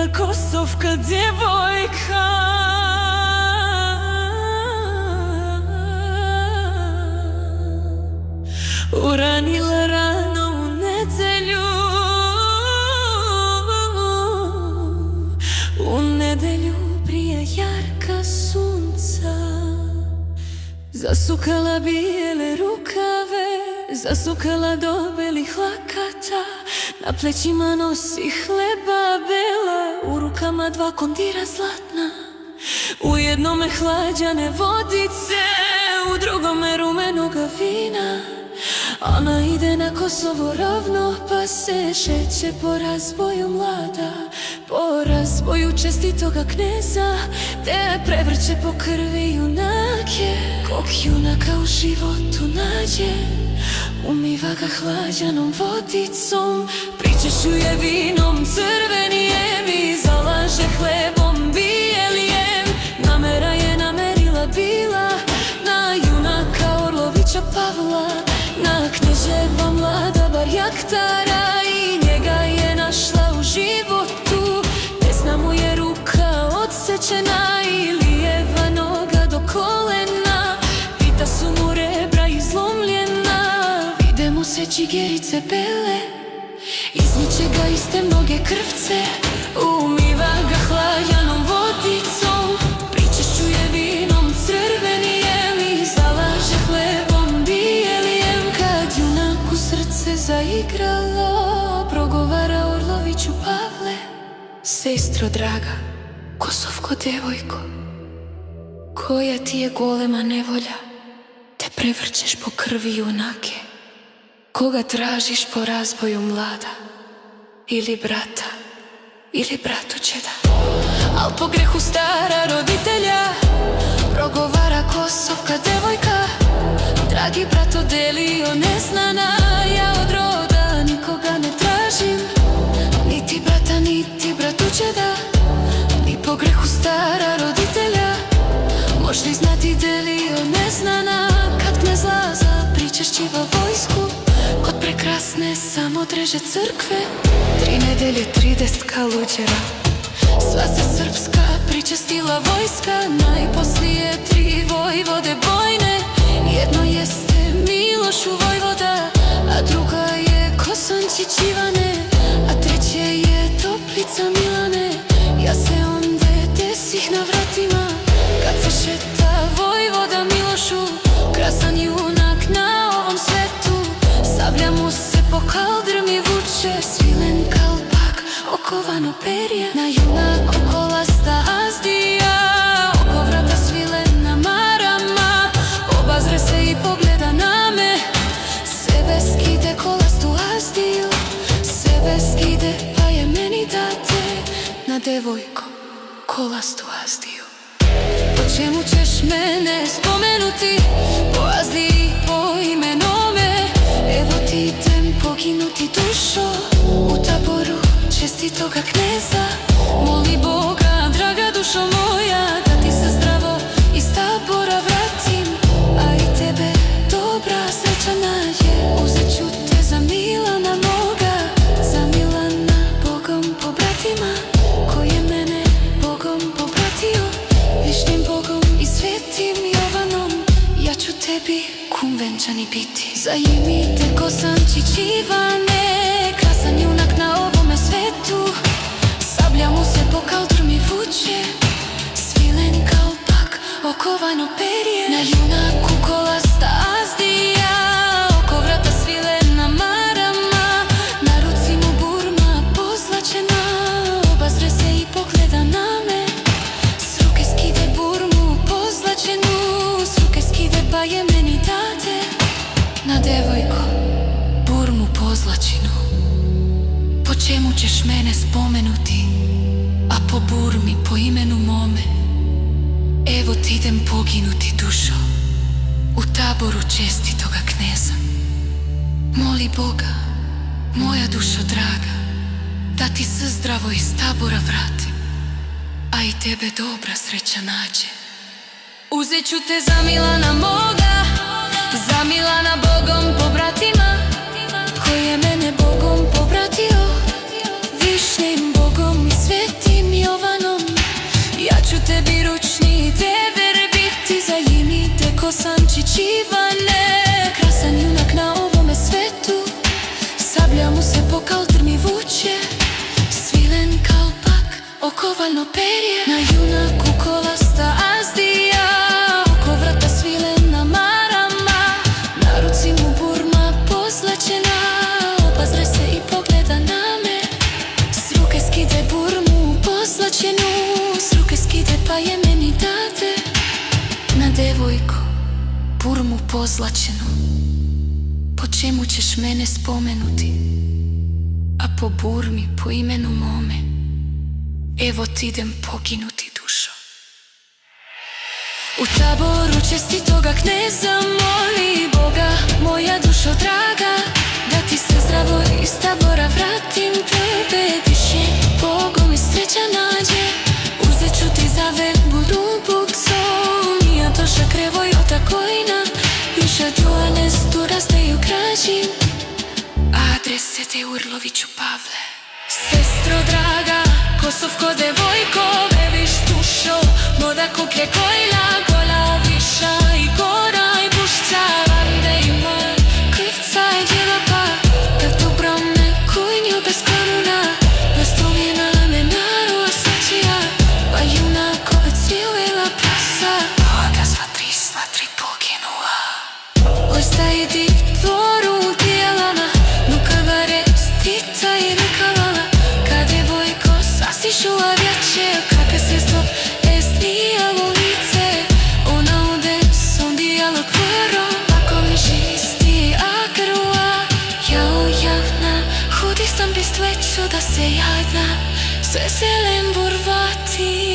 Uranila kosovka djevojka. Uranila rano u nedjelju, u nedjelju prije jarka sunca. Zasukala bijele rukave, zasukala do belih lakata. Na plećima nosi hleba bela, u rukama 2 kondira zlatna. U jednome hlađane vodice, u drugome rumenoga vina. Ona ide na Kosovo ravno, pa se šeće po razboju mlada, po razboju čestitoga kneza, te prevrće po krvi junake. Kog junaka u životu nađe, umiva ga hlađanom vodicom, pričešćuje vinom crvenijem i zalaže hlebom bijelijem. Namera je namerila bila na junaka Orlovića Pavla, na knježeva mlada Barjaktara, i njega je našla u životu. Desna mu je ruka odsečena i lijeva noga do kolena, vita su mu rebra izlomljena, vide mu se čigerice bele, izmiče ga iz te mnoge krvce, umiva ga hlađanom vodicom, pričešćuje vinom crvenijem i zalaže hlebom bijelijem. Kad junaku srce zaigralo, progovara Orloviću Pavle: sestro draga, kosovko djevojko, koja ti je golema nevolja, te prevrćeš po krvi junake? Koga tražiš po razboju mlada, ili brata, ili bratučeda? Al po grehu stara roditelja, progovara kosovka djevojka: dragi brato delio neznana, ja od roda nikoga ne tražim, niti brata, niti bratučeda. Ni po grehu stara roditelja, možda znati delio neznana. Kad knez Laza pričešćiva vojsku, kod prekrasne Samodreže crkve, 3 nedelje 30 kaluđera, sva se srpska pričestila vojska. Najposlije 3 vojvode bojne, jedno jeste Milošu vojvoda, a druga je Kosančić Ivane, a treće je Toplica Milane. Ja se onda desih na vratima, kad se šeta vojvoda Milošu, krasan junak na ovom svetu. Sablja mu se po kaldrmi vuče, svilen kalpak, okovano perje, na junaku kolasta azdija, oko vrata svilena marama. Obazre se i pogleda na me, sebe skide kolastu azdiju, sebe skide pa je meni date, na devojko kolastu azdiju. Po čemu ćeš mene spomenuti, po azdiji, po imenome? Evo ti idem poginuti dušo, u taboru čestitoga kneza. Moli Boga, draga dušo moja, da ti se zdravo iz tabora vratim, a i tebe dobra sreća nađe. Uzet ću te za Milana moga, za Milana Bogom pobratima, koji je mene Bogom pobratio, višnjim Bogom i svetim Jovanom. Ja ću tebi kum venčani biti. Zajmite Kosančić Ivane, krasan junak na ovome svetu, sablja mu se po kaldrmi vuče, svilen kalpak, okovano perje, na junaku kolasta azdija, oko vrata svilena marama. Na ruci mu burma pozlačena, obazre se i pogleda na me, s ruke skide burmu pozlačenu, s ruke skide pa je meni date, na devojko burmu pozlačenu. Po čemu ćeš mene spomenuti, a po burmi, po imenu mome? Evo ti idem poginuti dušo, u taboru čestitoga kneza. Moli Boga, moja dušo draga, da ti se zdravo iz tabora vratim, a i tebe dobra sreća nađe. Uzet ću te za Milana moga, za Milana Bogom pobratima, koji je mene Bogom pobratio, višnjim Bogom i svetim bukvalno perje. Na junaku kolasta azdija, oko vrata svilena marama, na ruci mu burma pozlačena, obazre se i pogleda na me. S ruke skide burmu pozlačenu, s ruke skide pa je meni dade. Na devojko, burmu pozlačenu, po čemu ćeš mene spomenuti? A po burmi, po imenu mome, evo t'idem poginuti dušo. U taboru čestitoga kneza moli Boga, moja dušo draga, da ti se zdravo iz tabora vratim tebe. Diši Bogom i sreća nađe, uzet ću ti za budu buksom. Nija toša krevo jo takojna, juša duane stu razdeju krađim. Adrese te Urloviću Pavle. Sestro draga, kosovko devojko, beviš dušo, moda kuplje kojla, gola viša i gora i bušća, vande i man, krivca i djelapa, da dobro me kujnju bez koruna, bez tumjena me naru osačija, pa junako od svilila pasa, oda sva tri poginula. Ostaje di dvoru dijelama, Tita i rekavala, kad devojko sasišula vječe, kakve sredstvo esnijalo lice, ona ude sondijalo kvoro, ako mi žisti agrua, jao jahna, hudi sam bis tveću da se jadna, sve zelen burvati.